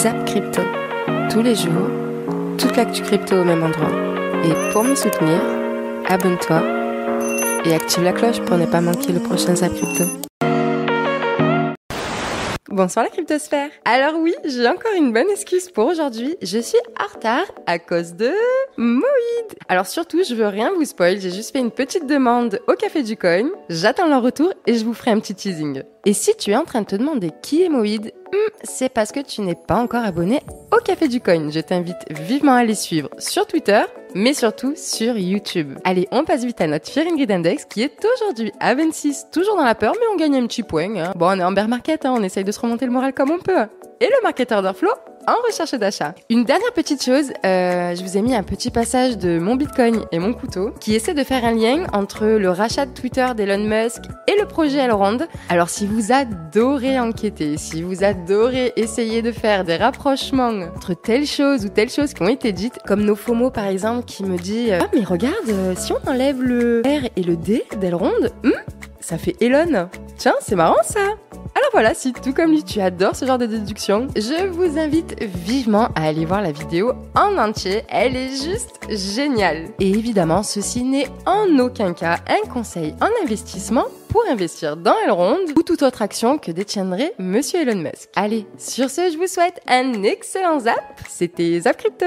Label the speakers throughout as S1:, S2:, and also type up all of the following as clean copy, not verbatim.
S1: Zap Crypto. Tous les jours, toute l'actu crypto au même endroit. Et pour me soutenir, abonne-toi et active la cloche pour ne pas manquer le prochain Zap Crypto. Bonsoir la cryptosphère. Alors oui, j'ai encore une bonne excuse pour aujourd'hui. Je suis en retard à cause de Moïd. Alors surtout, je veux rien vous spoil, j'ai juste fait une petite demande au Café du Coin. J'attends leur retour et je vous ferai un petit teasing. Et si tu es en train de te demander qui est Moïd, c'est parce que tu n'es pas encore abonné au Café du Coin. Je t'invite vivement à les suivre sur Twitter, mais surtout sur YouTube. Allez, on passe vite à notre Fear and Greed Index qui est aujourd'hui à 26, toujours dans la peur, mais on gagne un petit point. Bon, on est en bear market, on essaye de se remonter le moral comme on peut. Et le marketeur d'Orflow en recherche d'achat. Une dernière petite chose, je vous ai mis un petit passage de mon Bitcoin et mon couteau qui essaie de faire un lien entre le rachat de Twitter d'Elon Musk et le projet Elrond. Alors si vous adorez enquêter, si vous adorez essayer de faire des rapprochements entre telle chose ou telle chose qui ont été dites, comme NoFoMo par exemple qui me dit « Ah mais regarde, si on enlève le R et le D d'Elrond, ça fait Elon. Tiens, c'est marrant ça !» Alors voilà, si tout comme lui tu adores ce genre de déduction, je vous invite vivement à aller voir la vidéo en entier, elle est juste géniale. Et évidemment, ceci n'est en aucun cas un conseil en investissement pour investir dans Elrond ou toute autre action que détiendrait Monsieur Elon Musk. Allez, sur ce, je vous souhaite un excellent zap, c'était Zap Crypto.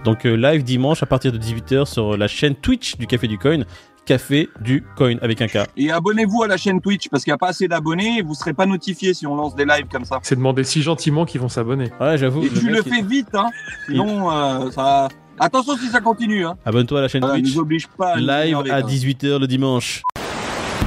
S2: Donc live dimanche à partir de 18h sur la chaîne Twitch du Café du Coin. Café du Coin avec un K.
S3: Et abonnez-vous à la chaîne Twitch parce qu'il n'y a pas assez d'abonnés et vous ne serez pas notifiés si on lance des lives comme ça.
S4: C'est demandé si gentiment qu'ils vont s'abonner.
S2: Ouais, j'avoue.
S3: Et tu le fais vite, hein. Sinon, ça. Attention si ça continue, hein.
S2: Abonne-toi à la chaîne Twitch.
S3: Ne nous oblige pas à
S2: live à 18h le dimanche.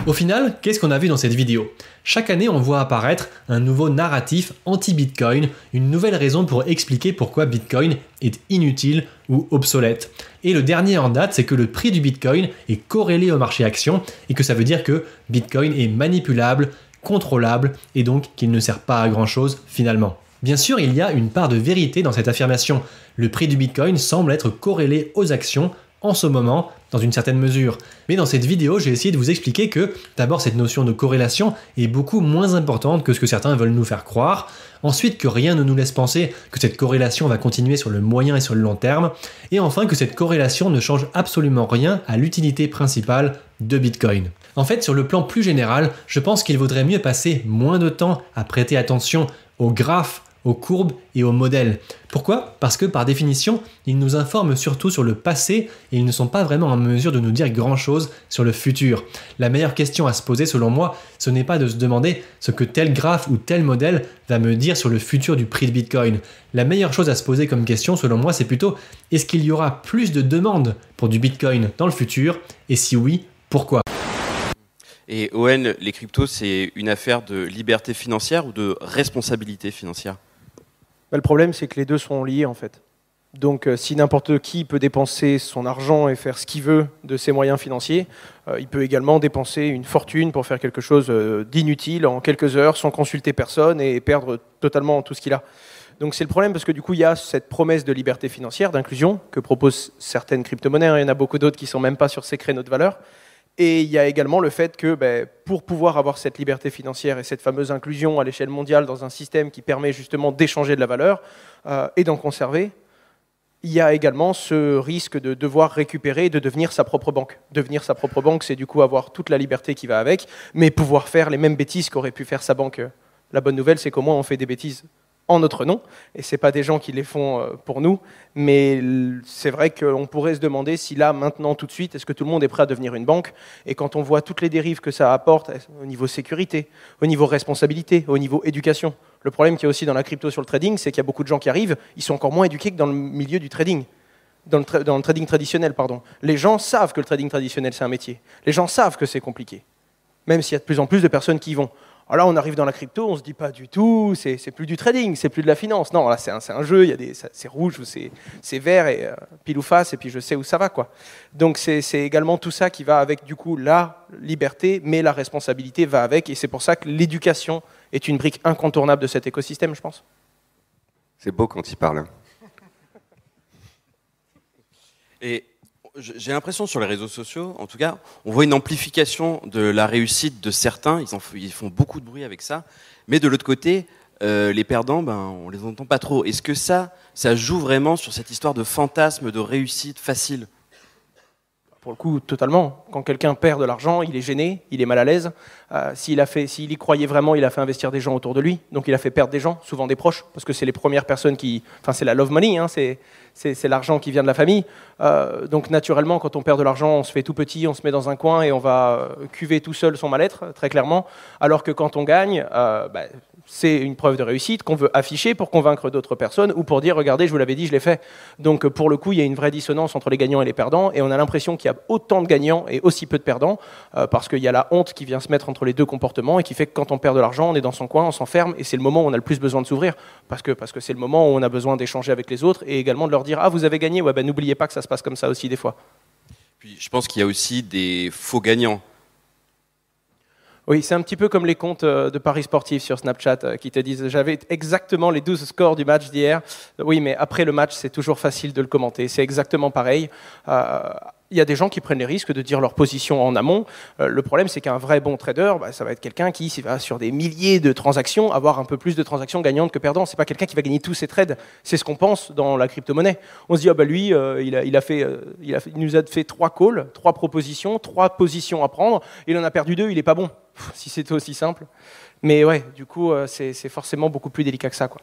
S5: Au final, qu'est-ce qu'on a vu dans cette vidéo ? Chaque année, on voit apparaître un nouveau narratif anti-Bitcoin, une nouvelle raison pour expliquer pourquoi Bitcoin est inutile ou obsolète. Et le dernier en date, c'est que le prix du Bitcoin est corrélé au marché action et que ça veut dire que Bitcoin est manipulable, contrôlable et donc qu'il ne sert pas à grand-chose finalement. Bien sûr, il y a une part de vérité dans cette affirmation. Le prix du Bitcoin semble être corrélé aux actions en ce moment, dans une certaine mesure. Mais dans cette vidéo, j'ai essayé de vous expliquer que, d'abord, cette notion de corrélation est beaucoup moins importante que ce que certains veulent nous faire croire. Ensuite, que rien ne nous laisse penser que cette corrélation va continuer sur le moyen et sur le long terme. Et enfin, que cette corrélation ne change absolument rien à l'utilité principale de Bitcoin. En fait, sur le plan plus général, je pense qu'il vaudrait mieux passer moins de temps à prêter attention aux graphes, aux courbes et aux modèles. Pourquoi ? Parce que par définition, ils nous informent surtout sur le passé et ils ne sont pas vraiment en mesure de nous dire grand-chose sur le futur. La meilleure question à se poser selon moi, ce n'est pas de se demander ce que tel graphe ou tel modèle va me dire sur le futur du prix de Bitcoin. La meilleure chose à se poser comme question selon moi, c'est plutôt est-ce qu'il y aura plus de demandes pour du Bitcoin dans le futur ? Et si oui, pourquoi ?
S6: Et Owen, les cryptos, c'est une affaire de liberté financière ou de responsabilité financière ?
S7: Le problème, c'est que les deux sont liés en fait. Donc si n'importe qui peut dépenser son argent et faire ce qu'il veut de ses moyens financiers, il peut également dépenser une fortune pour faire quelque chose d'inutile en quelques heures sans consulter personne et perdre totalement tout ce qu'il a. Donc c'est le problème parce que du coup il y a cette promesse de liberté financière, d'inclusion que proposent certaines crypto-monnaies. Il y en a beaucoup d'autres qui ne sont même pas sur ces créneaux de valeur. Et il y a également le fait que pour pouvoir avoir cette liberté financière et cette fameuse inclusion à l'échelle mondiale dans un système qui permet justement d'échanger de la valeur et d'en conserver, il y a également ce risque de devoir récupérer et de devenir sa propre banque. Devenir sa propre banque, c'est du coup avoir toute la liberté qui va avec, mais pouvoir faire les mêmes bêtises qu'aurait pu faire sa banque. La bonne nouvelle, c'est qu'au moins on fait des bêtises en notre nom, et ce n'est pas des gens qui les font pour nous, mais c'est vrai qu'on pourrait se demander si là, maintenant, tout de suite, est-ce que tout le monde est prêt à devenir une banque ? Et quand on voit toutes les dérives que ça apporte au niveau sécurité, au niveau responsabilité, au niveau éducation, le problème qu'il y a aussi dans la crypto sur le trading, c'est qu'il y a beaucoup de gens qui arrivent, ils sont encore moins éduqués que dans le milieu du trading. Dans le trading traditionnel, pardon. Les gens savent que le trading traditionnel, c'est un métier. Les gens savent que c'est compliqué, même s'il y a de plus en plus de personnes qui y vont. Alors là, on arrive dans la crypto, on se dit pas du tout, c'est plus du trading, c'est plus de la finance. Non, là, c'est un jeu, c'est rouge ou c'est vert, et pile ou face, et puis je sais où ça va, quoi. Donc c'est également tout ça qui va avec, du coup, la liberté, mais la responsabilité va avec, et c'est pour ça que l'éducation est une brique incontournable de cet écosystème, je pense.
S8: C'est beau quand il parle.
S6: Et j'ai l'impression sur les réseaux sociaux, en tout cas, on voit une amplification de la réussite de certains, ils font beaucoup de bruit avec ça, mais de l'autre côté, les perdants, on les entend pas trop. Est-ce que ça joue vraiment sur cette histoire de fantasme, de réussite facile ?
S7: Pour le coup, totalement. Quand quelqu'un perd de l'argent, il est gêné, il est mal à l'aise. S'il y croyait vraiment, il a fait investir des gens autour de lui. Donc il a fait perdre des gens, souvent des proches, parce que c'est les premières personnes c'est la love money, hein, c'est l'argent qui vient de la famille. Donc naturellement, quand on perd de l'argent, on se fait tout petit, on se met dans un coin et on va cuver tout seul son mal-être, très clairement. Alors que quand on gagne, c'est une preuve de réussite qu'on veut afficher pour convaincre d'autres personnes ou pour dire « Regardez, je vous l'avais dit, je l'ai fait ». Donc pour le coup, il y a une vraie dissonance entre les gagnants et les perdants et on a l'impression qu'il y a autant de gagnants et aussi peu de perdants parce qu'il y a la honte qui vient se mettre entre les deux comportements et qui fait que quand on perd de l'argent, on est dans son coin, on s'enferme et c'est le moment où on a le plus besoin de s'ouvrir parce que c'est le moment où on a besoin d'échanger avec les autres et également de leur dire « Ah, vous avez gagné, ouais, n'oubliez pas que ça se passe comme ça aussi des fois ».
S6: Puis je pense qu'il y a aussi des faux gagnants.
S7: Oui, c'est un petit peu comme les comptes de paris sportifs sur Snapchat qui te disent « J'avais exactement les 12 scores du match d'hier ». Oui, mais après le match, c'est toujours facile de le commenter. C'est exactement pareil. Il y a des gens qui prennent les risques de dire leur position en amont. Le problème, c'est qu'un vrai bon trader, ça va être quelqu'un qui va sur des milliers de transactions avoir un peu plus de transactions gagnantes que perdantes. C'est pas quelqu'un qui va gagner tous ses trades. C'est ce qu'on pense dans la crypto-monnaie. On se dit lui, il nous a fait 3 calls, 3 propositions, 3 positions à prendre. Il en a perdu 2, il est pas bon. Si c'était aussi simple. Mais ouais, du coup, c'est forcément beaucoup plus délicat que ça, quoi.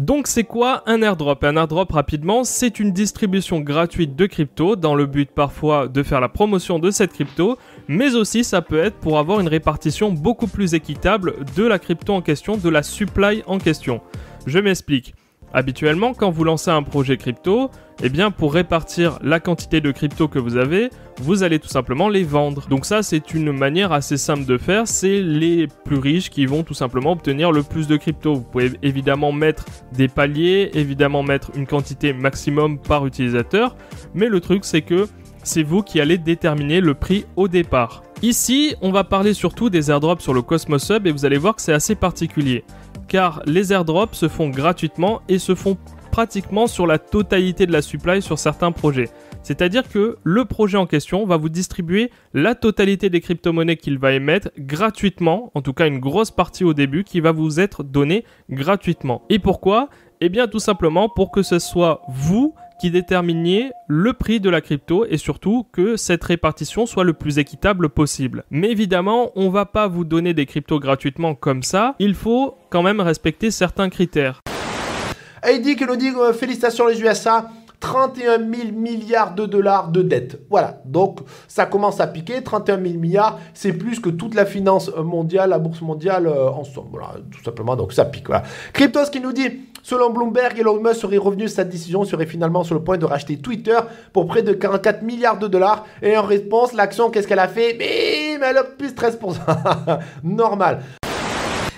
S4: Donc c'est quoi un airdrop ? Un airdrop, rapidement, c'est une distribution gratuite de crypto dans le but parfois de faire la promotion de cette crypto, mais aussi ça peut être pour avoir une répartition beaucoup plus équitable de la crypto en question, de la supply en question. Je m'explique. Habituellement, quand vous lancez un projet crypto, pour répartir la quantité de crypto que vous avez, vous allez tout simplement les vendre. Donc ça, c'est une manière assez simple de faire. C'est les plus riches qui vont tout simplement obtenir le plus de crypto. Vous pouvez évidemment mettre des paliers, évidemment mettre une quantité maximum par utilisateur, mais le truc, c'est que c'est vous qui allez déterminer le prix au départ. Ici, on va parler surtout des airdrops sur le Cosmos Hub et vous allez voir que c'est assez particulier. Car les airdrops se font gratuitement et se font pratiquement sur la totalité de la supply sur certains projets. C'est-à-dire que le projet en question va vous distribuer la totalité des crypto-monnaies qu'il va émettre gratuitement, en tout cas une grosse partie au début qui va vous être donnée gratuitement. Et pourquoi ? Tout simplement pour que ce soit vous qui déterminiez le prix de la crypto et surtout que cette répartition soit le plus équitable possible. Mais évidemment, on ne va pas vous donner des cryptos gratuitement comme ça, il faut quand même respecter certains critères.
S9: Heidi qui nous dit félicitations les USA, 31 000 milliards de dollars de dette. Voilà, donc ça commence à piquer, 31 000 milliards, c'est plus que toute la finance mondiale, la bourse mondiale ensemble. Voilà, tout simplement, donc ça pique. Voilà. Cryptos qui nous dit, selon Bloomberg, Elon Musk serait revenu de sa décision, serait finalement sur le point de racheter Twitter pour près de 44 milliards de dollars. Et en réponse, l'action, qu'est-ce qu'elle a fait ? Bim, elle a plus 13%. Normal.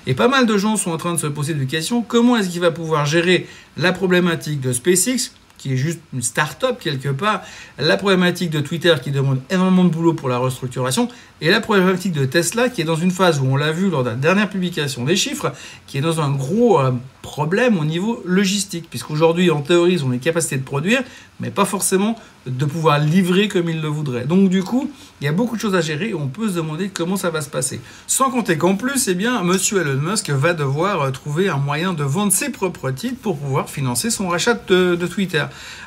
S10: Et pas mal de gens sont en train de se poser des questions. Comment est-ce qu'il va pouvoir gérer la problématique de SpaceX, qui est juste une start-up quelque part, la problématique de Twitter qui demande énormément de boulot pour la restructuration, et la problématique de Tesla qui est dans une phase où on l'a vu lors de la dernière publication des chiffres, qui est dans un gros problème au niveau logistique, puisqu'aujourd'hui en théorie ils ont les capacités de produire, mais pas forcément de pouvoir livrer comme ils le voudraient. Donc du coup, il y a beaucoup de choses à gérer et on peut se demander comment ça va se passer. Sans compter qu'en plus, monsieur Elon Musk va devoir trouver un moyen de vendre ses propres titres pour pouvoir financer son rachat de Twitter.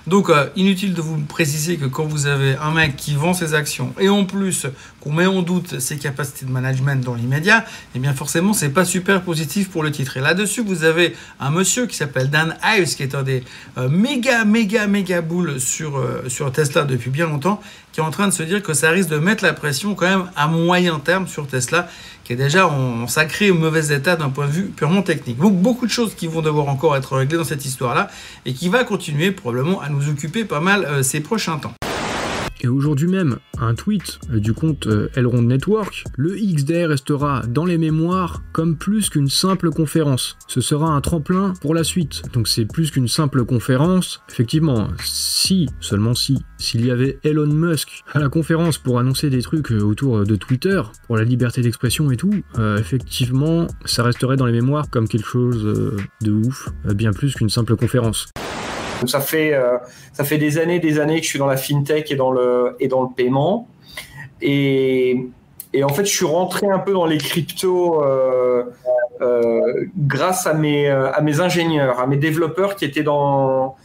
S10: Donc inutile de vous préciser que quand vous avez un mec qui vend ses actions et en plus qu'on met en doute ses capacités de management dans l'immédiat, forcément c'est pas super positif pour le titre. Et là-dessus, vous avez un monsieur qui s'appelle Dan Ives, qui est un des méga bulls sur Tesla depuis bien longtemps, qui est en train de se dire que ça risque de mettre la pression quand même à moyen terme sur Tesla, qui est déjà en sacré mauvais état d'un point de vue purement technique. Donc beaucoup de choses qui vont devoir encore être réglées dans cette histoire-là et qui va continuer probablement à nous occuper pas mal ces prochains temps.
S11: Et aujourd'hui même, un tweet du compte Elrond Network, le XDR restera dans les mémoires comme plus qu'une simple conférence. Ce sera un tremplin pour la suite. Donc c'est plus qu'une simple conférence. Effectivement, seulement s'il y avait Elon Musk à la conférence pour annoncer des trucs autour de Twitter, pour la liberté d'expression et tout, effectivement, ça resterait dans les mémoires comme quelque chose de ouf, bien plus qu'une simple conférence.
S12: Donc ça fait des années que je suis dans la fintech et dans le paiement. Et en fait, je suis rentré un peu dans les cryptos grâce à mes ingénieurs, à mes développeurs qui étaient dans...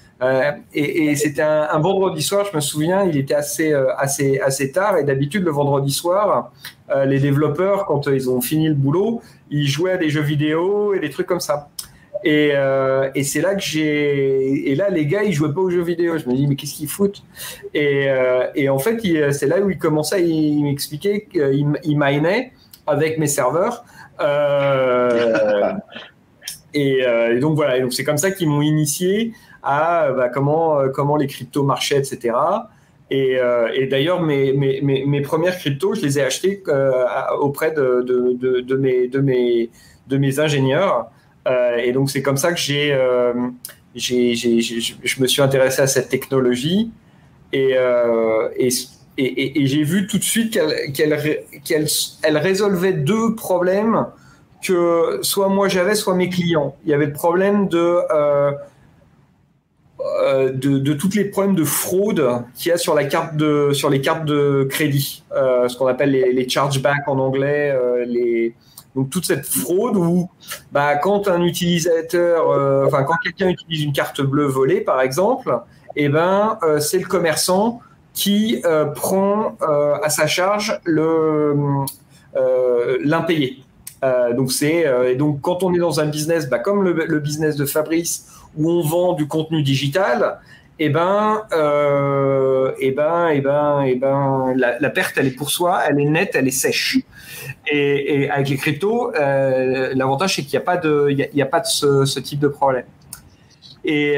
S12: et c'était un vendredi soir, je me souviens, il était assez tard, et d'habitude le vendredi soir, les développeurs, quand ils ont fini le boulot, ils jouaient à des jeux vidéo et des trucs comme ça. Et c'est là que et là les gars ils jouaient pas aux jeux vidéo. Je me dis mais qu'est-ce qu'ils foutent? Et en fait c'est là où ils commençaient, ils m'expliquaient qu'ils minaient avec mes serveurs. Et donc voilà, et donc c'est comme ça qu'ils m'ont initié à comment les cryptos marchaient, etc. Et d'ailleurs mes premières cryptos, je les ai achetées auprès de mes ingénieurs. Et donc c'est comme ça que je me suis intéressé à cette technologie et j'ai vu tout de suite qu'elle résolvait deux problèmes que soit moi j'avais, soit mes clients. Il y avait le problème de tous les problèmes de fraude qu'il y a sur les cartes de crédit, ce qu'on appelle les chargebacks en anglais, donc toute cette fraude où quand un utilisateur, quand quelqu'un utilise une carte bleue volée par exemple, c'est le commerçant qui prend à sa charge l'impayé. Donc quand on est dans un business comme le business de Fabrice où on vend du contenu digital, la perte elle est pour soi, elle est nette, elle est sèche. Et avec les cryptos, l'avantage c'est qu'il n'y a pas de ce type de problème. Et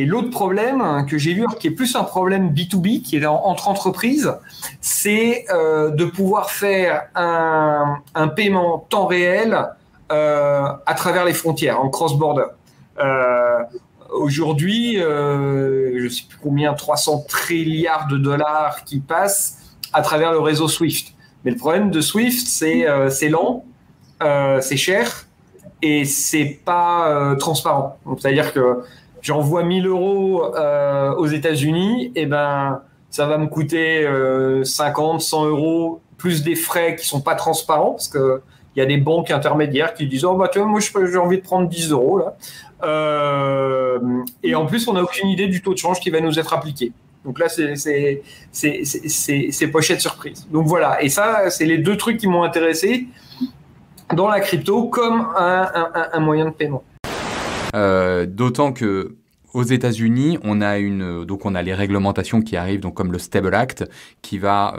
S12: l'autre problème que j'ai vu, qui est plus un problème B2B, qui est entre entreprises, c'est de pouvoir faire un paiement temps réel à travers les frontières, en cross-border. Aujourd'hui, je ne sais plus combien, 300 trilliards de dollars qui passent à travers le réseau SWIFT. Mais le problème de SWIFT, c'est lent, c'est cher et c'est pas transparent. Donc, c'est-à-dire que j'envoie 1 000 € aux États-Unis, et ça va me coûter 50, 100 € plus des frais qui sont pas transparents parce que il y a des banques intermédiaires qui disent tu vois, moi j'ai envie de prendre 10 € là. Et en plus, on n'a aucune idée du taux de change qui va nous être appliqué. Donc là, c'est pochette surprise. Donc voilà, et ça, c'est les deux trucs qui m'ont intéressé dans la crypto comme un moyen de paiement.
S13: D'autant que aux États-Unis, on a les réglementations qui arrivent, donc comme le Stable Act, qui va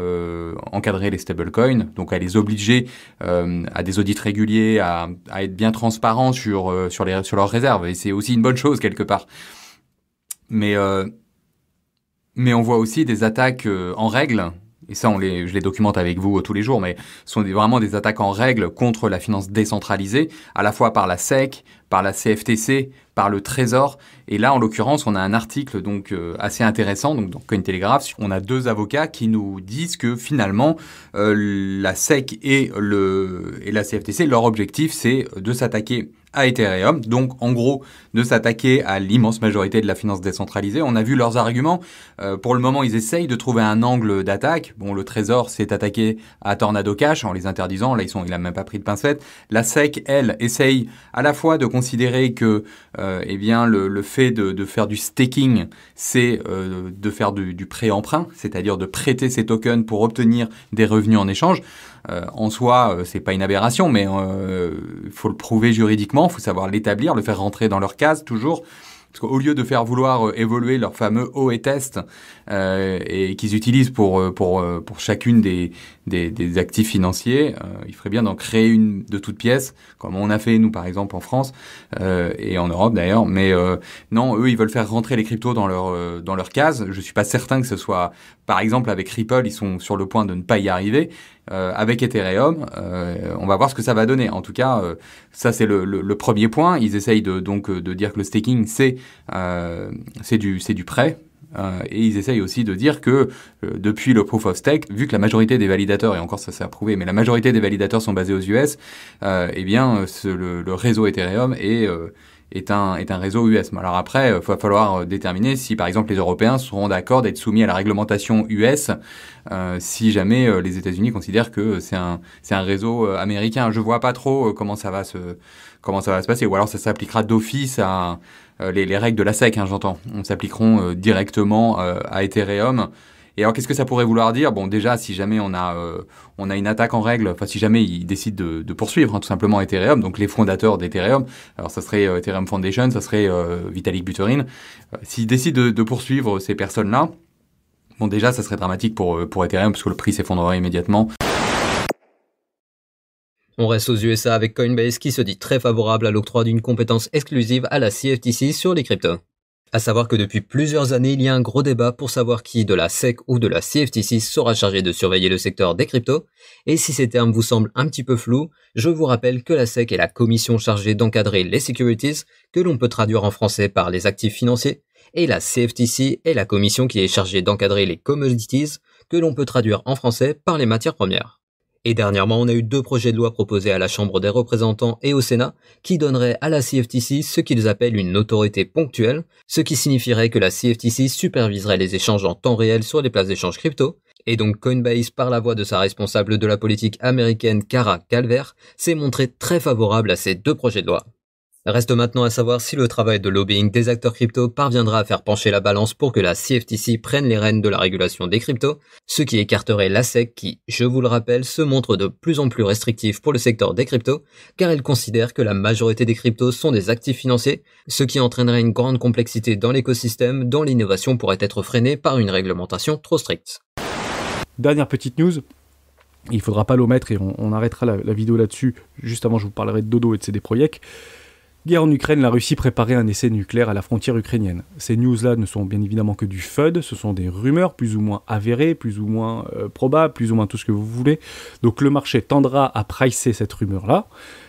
S13: encadrer les stablecoins, donc à les obliger à des audits réguliers, à être bien transparents sur leurs réserves. Et c'est aussi une bonne chose quelque part. Mais on voit aussi des attaques en règle. Et ça, je les documente avec vous tous les jours, mais ce sont vraiment des attaques en règle contre la finance décentralisée, à la fois par la SEC, par la CFTC, par le Trésor. Et là, en l'occurrence, on a un article donc assez intéressant, donc dans Cointelegraph. On a 2 avocats qui nous disent que finalement, la SEC et la CFTC, leur objectif, c'est de s'attaquer à Ethereum, donc en gros de s'attaquer à l'immense majorité de la finance décentralisée. On a vu leurs arguments. Pour le moment, ils essayent de trouver un angle d'attaque. Bon, le Trésor s'est attaqué à Tornado Cash en les interdisant. Là, il a même pas pris de pincette. La SEC, elle, essaye à la fois de considérer que le fait de faire du staking, c'est de faire du prêt-emprunt, c'est-à-dire de prêter ses tokens pour obtenir des revenus en échange. En soi, c'est pas une aberration, mais il faut le prouver juridiquement, il faut savoir l'établir, le faire rentrer dans leur case toujours. Parce qu'au lieu de faire vouloir évoluer leur fameux OE test et qu'ils utilisent pour chacune des actifs financiers, il ferait bien d'en créer une de toutes pièces, comme on a fait nous par exemple en France et en Europe d'ailleurs. Mais non, eux ils veulent faire rentrer les cryptos dans leur case. Je suis pas certain que ce soit, par exemple avec Ripple, ils sont sur le point de ne pas y arriver. Avec Ethereum, on va voir ce que ça va donner. En tout cas, ça c'est le premier point. Ils essayent de dire que le staking c'est du prêt. Et ils essayent aussi de dire que depuis le proof of stake, vu que la majorité des validateurs, et encore ça s'est approuvé, mais la majorité des validateurs sont basés aux US, le réseau Ethereum est est un réseau US. Alors après, il va falloir déterminer si, par exemple, les Européens seront d'accord d'être soumis à la réglementation US si jamais les États-Unis considèrent que c'est un réseau américain. Je vois pas trop comment ça va se passer. Ou alors ça s'appliquera d'office à les règles de la SEC, j'entends. On s'appliqueront directement à Ethereum. Et alors, qu'est-ce que ça pourrait vouloir dire? Bon, déjà, si jamais on a une attaque en règle, enfin, si jamais ils décident de poursuivre, tout simplement Ethereum, donc les fondateurs d'Ethereum, alors ça serait Ethereum Foundation, ça serait Vitalik Buterin. S'ils décident de poursuivre ces personnes-là, bon, déjà, ça serait dramatique pour Ethereum, parce que le prix s'effondrerait immédiatement.
S14: On reste aux USA avec Coinbase qui se dit très favorable à l'octroi d'une compétence exclusive à la CFTC sur les cryptos. À savoir que depuis plusieurs années, il y a un gros débat pour savoir qui de la SEC ou de la CFTC sera chargé de surveiller le secteur des cryptos. Et si ces termes vous semblent un petit peu flous, je vous rappelle que la SEC est la commission chargée d'encadrer les securities, que l'on peut traduire en français par les actifs financiers, et la CFTC est la commission qui est chargée d'encadrer les commodities, que l'on peut traduire en français par les matières premières. Et dernièrement, on a eu 2 projets de loi proposés à la Chambre des représentants et au Sénat qui donneraient à la CFTC ce qu'ils appellent une autorité ponctuelle, ce qui signifierait que la CFTC superviserait les échanges en temps réel sur les places d'échange crypto. Et donc Coinbase, par la voix de sa responsable de la politique américaine Cara Calvert, s'est montré très favorable à ces 2 projets de loi. Reste maintenant à savoir si le travail de lobbying des acteurs crypto parviendra à faire pencher la balance pour que la CFTC prenne les rênes de la régulation des cryptos, ce qui écarterait la SEC qui, je vous le rappelle, se montre de plus en plus restrictive pour le secteur des cryptos, car elle considère que la majorité des cryptos sont des actifs financiers, ce qui entraînerait une grande complexité dans l'écosystème dont l'innovation pourrait être freinée par une réglementation trop stricte.
S11: Dernière petite news. Il faudra pas l'omettre et on arrêtera la vidéo là-dessus. Juste avant, je vous parlerai de Dodo et de CD Projekt. Guerre en Ukraine, la Russie préparait un essai nucléaire à la frontière ukrainienne. Ces news-là ne sont bien évidemment que du FUD, ce sont des rumeurs plus ou moins avérées, plus ou moins probables, plus ou moins tout ce que vous voulez. Donc le marché tendra à pricer cette rumeur-là.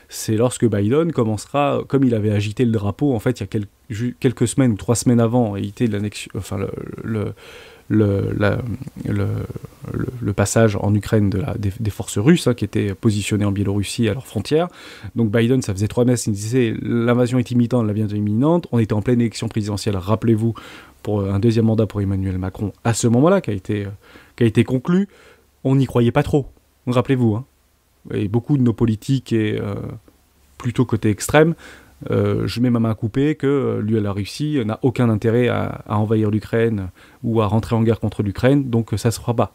S11: C'est lorsque Biden commencera, comme il avait agité le drapeau, en fait, il y a quelques semaines ou 3 semaines avant, éviter l'annexion, enfin le passage en Ukraine des forces russes qui étaient positionnées en Biélorussie à leurs frontières. Donc Biden, ça faisait 3 mois, il disait l'invasion est imminente, elle vient imminente. On était en pleine élection présidentielle, rappelez-vous, pour un 2e mandat pour Emmanuel Macron à ce moment-là, qui a été conclu. On n'y croyait pas trop, rappelez-vous. Et beaucoup de nos politiques, et plutôt côté extrême, je mets ma main à couper que la Russie n'a aucun intérêt à envahir l'Ukraine ou à rentrer en guerre contre l'Ukraine, donc ça se fera pas.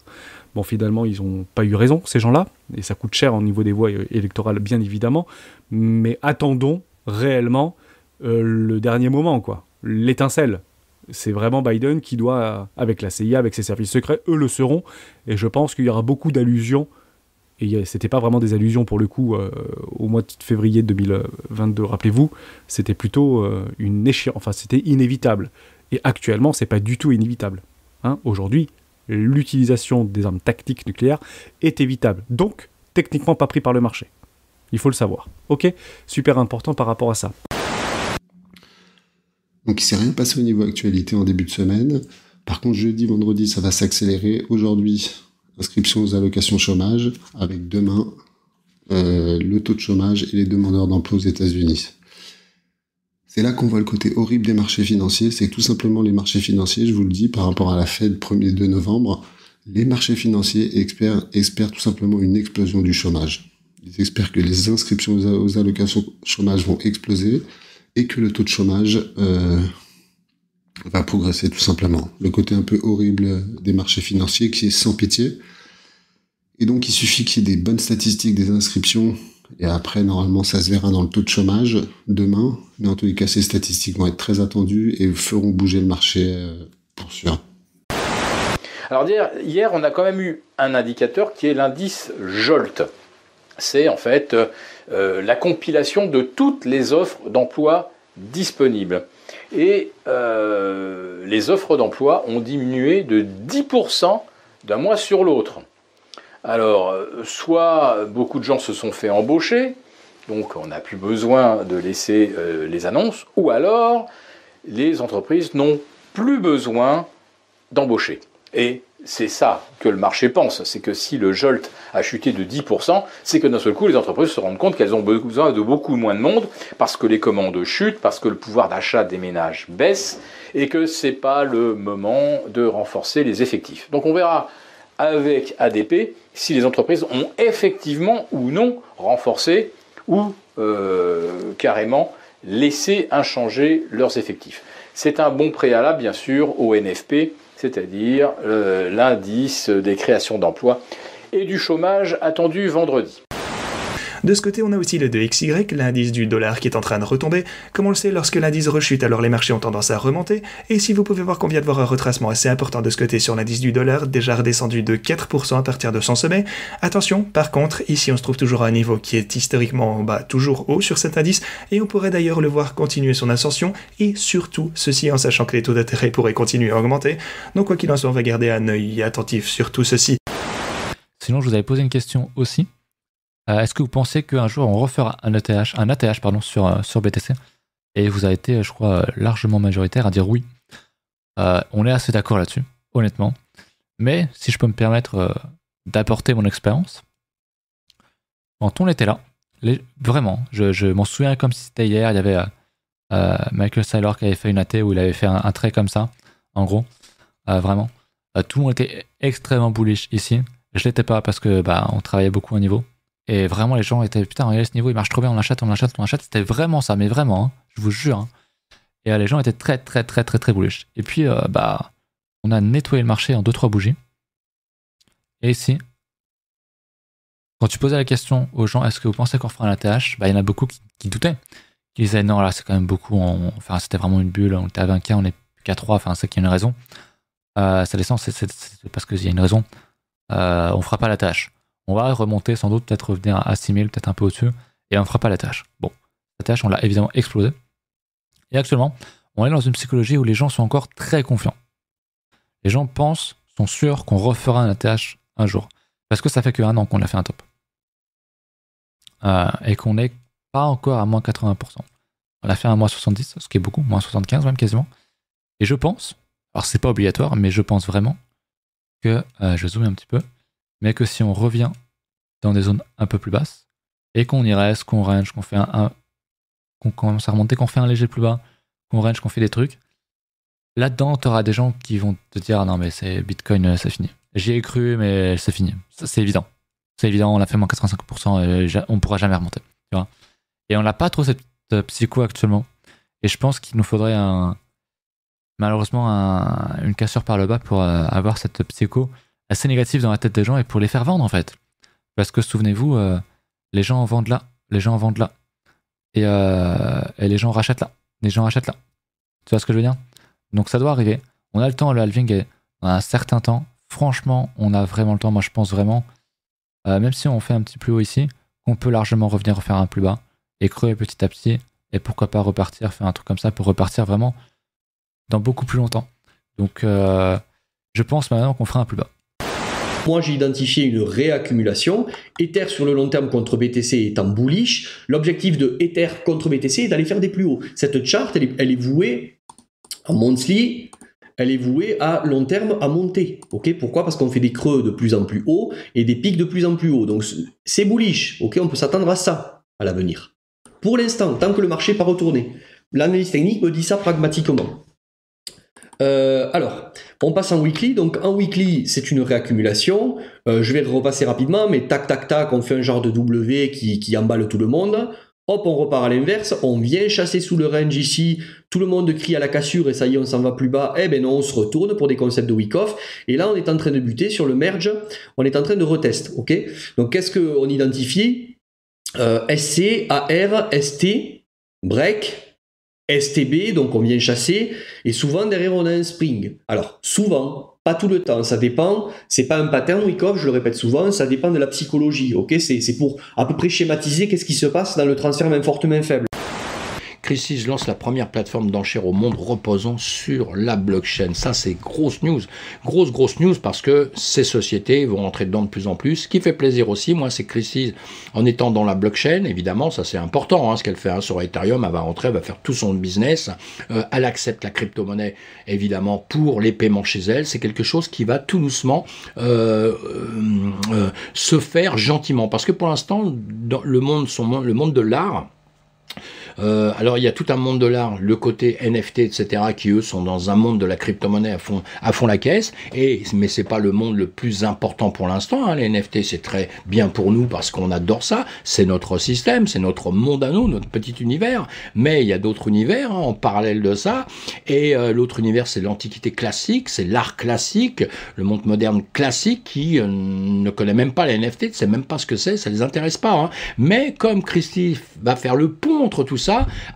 S11: Bon, finalement, ils n'ont pas eu raison, ces gens-là, et ça coûte cher au niveau des voix électorales, bien évidemment, mais attendons réellement le dernier moment, quoi. L'étincelle. C'est vraiment Biden qui doit, avec la CIA, avec ses services secrets, eux le seront, et je pense qu'il y aura beaucoup d'allusions. Et c'était pas vraiment des allusions pour le coup au mois de février 2022, rappelez-vous, c'était plutôt une échéance, enfin c'était inévitable. Et actuellement, c'est pas du tout inévitable. Aujourd'hui, l'utilisation des armes tactiques nucléaires est évitable. Donc, techniquement pas pris par le marché. Il faut le savoir. Ok ? Super important par rapport à ça.
S15: Donc il s'est rien passé au niveau actualité en début de semaine. Par contre, jeudi, vendredi, ça va s'accélérer. Aujourd'hui, inscription aux allocations chômage, avec demain le taux de chômage et les demandeurs d'emploi aux États-Unis. C'est là qu'on voit le côté horrible des marchés financiers, c'est que tout simplement les marchés financiers, je vous le dis, par rapport à la Fed 1er 2 novembre, les marchés financiers espèrent tout simplement une explosion du chômage. Ils espèrent que les inscriptions aux allocations chômage vont exploser et que le taux de chômage va progresser tout simplement. Le côté un peu horrible des marchés financiers qui est sans pitié. Et donc il suffit qu'il y ait des bonnes statistiques des inscriptions et après normalement ça se verra dans le taux de chômage demain. Mais en tous les cas ces statistiques vont être très attendues et feront bouger le marché pour sûr.
S16: Alors hier on a quand même eu un indicateur qui est l'indice JOLT. C'est en fait la compilation de toutes les offres d'emploi disponibles. Et les offres d'emploi ont diminué de 10% d'un mois sur l'autre. Alors, soit beaucoup de gens se sont fait embaucher, donc on n'a plus besoin de laisser les annonces, ou alors les entreprises n'ont plus besoin d'embaucher. Et c'est ça que le marché pense, c'est que si le Jolt a chuté de 10%, c'est que d'un seul coup les entreprises se rendent compte qu'elles ont besoin de beaucoup moins de monde, parce que les commandes chutent, parce que le pouvoir d'achat des ménages baisse, et que c'est pas le moment de renforcer les effectifs. Donc on verra avec ADP si les entreprises ont effectivement ou non renforcé ou carrément laissé inchanger leurs effectifs. C'est un bon préalable bien sûr au NFP, c'est-à-dire l'indice des créations d'emplois et du chômage attendu vendredi.
S17: De ce côté, on a aussi le 2XY, l'indice du dollar qui est en train de retomber. Comme on le sait, lorsque l'indice rechute, alors les marchés ont tendance à remonter. Et si vous pouvez voir qu'on vient de voir un retracement assez important de ce côté sur l'indice du dollar, déjà redescendu de 4% à partir de son sommet. Attention, par contre, ici on se trouve toujours à un niveau qui est historiquement toujours haut sur cet indice, et on pourrait d'ailleurs le voir continuer son ascension, et surtout ceci en sachant que les taux d'intérêt pourraient continuer à augmenter. Donc quoi qu'il en soit, on va garder un œil attentif sur tout ceci.
S18: Sinon, je vous avais posé une question aussi. Est-ce que vous pensez qu'un jour on refera un ATH sur BTC? Et vous avez été, je crois, largement majoritaire à dire oui. On est assez d'accord là-dessus, honnêtement. Mais si je peux me permettre d'apporter mon expérience, quand on était là, vraiment, je m'en souviens comme si c'était hier, il y avait Michael Saylor qui avait fait une AT où il avait fait un trait comme ça, en gros. Vraiment. Tout le monde était extrêmement bullish ici. Je l'étais pas parce que on travaillait beaucoup au niveau. Et vraiment, les gens étaient, putain, regardez ce niveau, il marche trop bien, on l'achète. C'était vraiment ça, mais vraiment, hein, je vous jure. Hein. Et les gens étaient très bullish. Et puis, on a nettoyé le marché en 2-3 bougies. Et ici, quand tu posais la question aux gens, est-ce que vous pensez qu'on fera un ATH? Il y en a beaucoup qui doutaient. Qui disaient, non, là, c'est quand même beaucoup. Enfin, c'était vraiment une bulle, on était à 20K, on est plus qu'à 3, enfin, c'est qu'il y a une raison. Ça descend, c'est parce qu'il y a une raison. On fera pas l'ATH. On va remonter sans doute, peut-être revenir à 6000, peut-être un peu au-dessus, et on ne fera pas la tâche. Bon, la tâche, on l'a évidemment explosé. Et actuellement, on est dans une psychologie où les gens sont encore très confiants. Les gens sont sûrs qu'on refera un ATH un jour. Parce que ça fait que 1 an qu'on a fait un top. Et qu'on n'est pas encore à moins 80%. On a fait un moins 70, ce qui est beaucoup, moins 75 même quasiment. Et je pense, alors c'est pas obligatoire, mais je pense vraiment que, je zoome un petit peu, mais que si on revient dans des zones un peu plus basses, et qu'on y reste, qu'on range, qu'on fait qu'on commence à remonter, qu'on fait un léger plus bas, qu'on range, qu'on fait des trucs, là-dedans, tu auras des gens qui vont te dire ah non mais c'est Bitcoin, c'est fini. J'y ai cru, mais c'est fini. C'est évident. C'est évident, on a fait moins 85%, et on pourra jamais remonter. Tu vois, et on n'a pas trop cette psycho actuellement. Et je pense qu'il nous faudrait malheureusement une cassure par le bas pour avoir cette psycho assez négative dans la tête des gens et pour les faire vendre en fait. Parce que souvenez-vous, les gens en vendent là, et les gens rachètent là. Tu vois ce que je veux dire? Donc ça doit arriver. On a le temps, le halving est dans un certain temps. Franchement, on a vraiment le temps. Moi je pense vraiment, même si on fait un petit plus haut ici, qu'on peut largement revenir refaire un plus bas et creuser petit à petit, et pourquoi pas repartir, faire un truc comme ça pour repartir vraiment dans beaucoup plus longtemps. Donc je pense maintenant qu'on fera un plus bas.
S19: Moi, j'ai identifié une réaccumulation. Ether sur le long terme contre BTC étant bullish. L'objectif de Ether contre BTC est d'aller faire des plus hauts. Cette charte, elle est vouée en monthly, elle est vouée à long terme à monter. Okay, pourquoi? Parce qu'on fait des creux de plus en plus hauts et des pics de plus en plus hauts. Donc, c'est bullish. Okay, on peut s'attendre à ça à l'avenir. Pour l'instant, tant que le marché n'est pas retourné, l'analyse technique me dit ça pragmatiquement. Alors, on passe en weekly. Donc en weekly, c'est une réaccumulation. Je vais repasser rapidement, mais tac, tac, tac, on fait un genre de W qui emballe tout le monde. Hop, on repart à l'inverse. On vient chasser sous le range ici. Tout le monde crie à la cassure et ça y est, on s'en va plus bas. Eh ben non, on se retourne pour des concepts de week-off. Et là, on est en train de buter sur le merge. On est en train de retest. Ok. Donc qu'est-ce qu'on identifie? SC, AR, ST, break. STB, donc on vient chasser, et souvent derrière on a un spring. Alors souvent, pas tout le temps, ça dépend, c'est pas un pattern week-off, je le répète souvent, ça dépend de la psychologie, ok, c'est pour à peu près schématiser qu'est-ce qui se passe dans le transfert main forte, main faible.
S16: Christie's lance la première plateforme d'enchères au monde reposant sur la blockchain. Ça, c'est grosse news. Grosse news parce que ces sociétés vont rentrer dedans de plus en plus. Ce qui fait plaisir aussi, moi, c'est Christie's, en étant dans la blockchain, évidemment, ça c'est important, hein, ce qu'elle fait hein, sur Ethereum, elle va rentrer, elle va faire tout son business. Elle accepte la crypto-monnaie, évidemment, pour les paiements chez elle. C'est quelque chose qui va tout doucement se faire gentiment. Parce que pour l'instant, dans le monde de l'art, alors il y a tout un monde de l'art, le côté NFT, etc., qui eux sont dans un monde de la crypto-monnaie à fond la caisse, mais c'est pas le monde le plus important pour l'instant, hein. Les NFT c'est très bien pour nous parce qu'on adore ça, c'est notre système, c'est notre monde à nous, notre petit univers, mais il y a d'autres univers hein, en parallèle de ça, et l'autre univers c'est l'antiquité classique, c'est l'art classique, le monde moderne classique qui ne connaît même pas les NFT, ne sait même pas ce que c'est, ça les intéresse pas, hein. Mais comme Christie va faire le pont entre tout ça,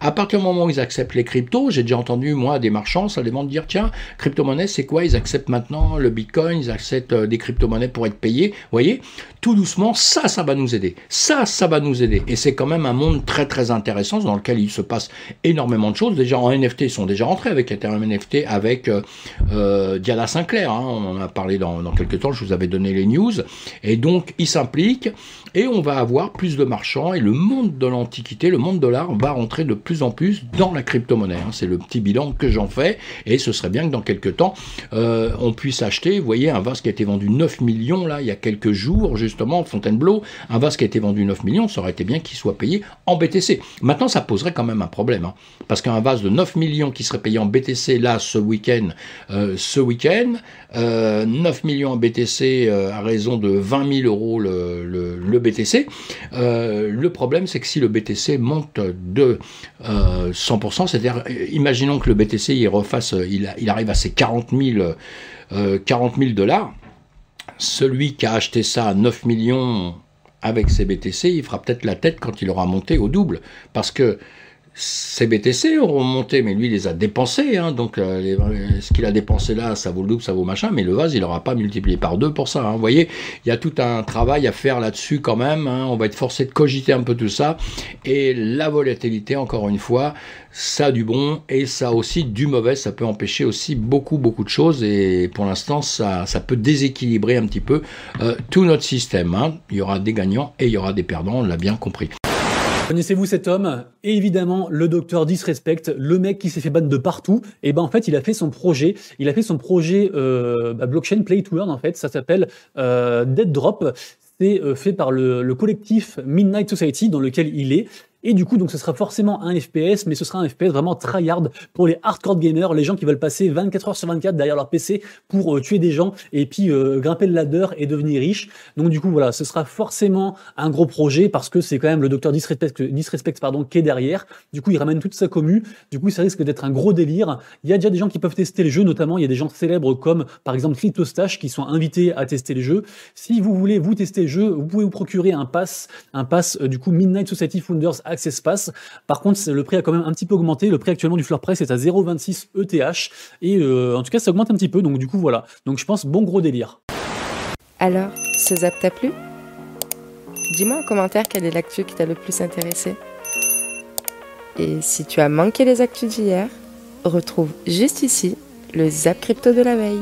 S16: à partir du moment où ils acceptent les cryptos, j'ai déjà entendu moi des marchands ça demande de dire tiens, crypto-monnaie c'est quoi, ils acceptent maintenant le bitcoin, ils acceptent des crypto-monnaies pour être payés, vous voyez, tout doucement ça va nous aider, ça va nous aider, et c'est quand même un monde très très intéressant dans lequel il se passe énormément de choses. Déjà en NFT, ils sont déjà rentrés avec Ethereum NFT, avec Diana Sinclair, hein, on en a parlé dans quelques temps, je vous avais donné les news, et donc ils s'impliquent, et on va avoir plus de marchands, et le monde de l'antiquité, le monde de l'art va rentrer de plus en plus dans la crypto-monnaie, hein. C'est le petit bilan que j'en fais, et ce serait bien que dans quelques temps on puisse acheter, vous voyez, un vase qui a été vendu 9 millions là il y a quelques jours justement, Fontainebleau, un vase qui a été vendu 9 millions, ça aurait été bien qu'il soit payé en BTC. Maintenant ça poserait quand même un problème, hein, parce qu'un vase de 9 millions qui serait payé en BTC là ce week-end, 9 millions en BTC à raison de 20 000 euros le BTC, le problème c'est que si le BTC monte de 100%, c'est-à-dire imaginons que le BTC il arrive à ses 40 000 $, celui qui a acheté ça à 9 millions avec ses BTC, il fera peut-être la tête quand il aura monté au double, parce que ces BTC auront monté, mais lui il les a dépensés, hein, donc ce qu'il a dépensé là, ça vaut le double, ça vaut machin, mais le vase il n'aura pas multiplié par 2 pour ça, hein. Vous voyez, il y a tout un travail à faire là-dessus quand même, hein. On va être forcé de cogiter un peu tout ça, et la volatilité, encore une fois, ça a du bon, et ça a aussi du mauvais, ça peut empêcher aussi beaucoup de choses, et pour l'instant ça peut déséquilibrer un petit peu tout notre système, hein. Il y aura des gagnants et il y aura des perdants, on l'a bien compris.
S20: Connaissez-vous cet homme? Évidemment, le docteur Disrespect, le mec qui s'est fait ban de partout. Et ben en fait, il a fait son projet. Blockchain Play to Earn en fait. Ça s'appelle Dead Drop. C'est fait par le collectif Midnight Society dans lequel il est. Et du coup, donc, ce sera forcément un FPS, mais ce sera un FPS vraiment tryhard pour les hardcore gamers, les gens qui veulent passer 24 heures sur 24 derrière leur PC pour tuer des gens et puis grimper le ladder et devenir riche. Donc du coup, voilà, ce sera forcément un gros projet parce que c'est quand même le docteur Disrespect qui est derrière. Du coup, il ramène toute sa commu. Du coup, ça risque d'être un gros délire. Il y a déjà des gens qui peuvent tester le jeu, notamment il y a des gens célèbres comme par exemple CryptoStash qui sont invités à tester le jeu. Si vous voulez vous tester le jeu, vous pouvez vous procurer un pass du coup Midnight Society Founders Access Pass. Par contre, le prix a quand même un petit peu augmenté. Le prix actuellement du floor price est à 0,26 ETH et en tout cas, ça augmente un petit peu. Donc du coup, voilà. Donc je pense bon gros délire.
S1: Alors, ce zap t'a plu? Dis-moi en commentaire quelle est l'actu qui t'a le plus intéressé. Et si tu as manqué les actus d'hier, retrouve juste ici le zap crypto de la veille.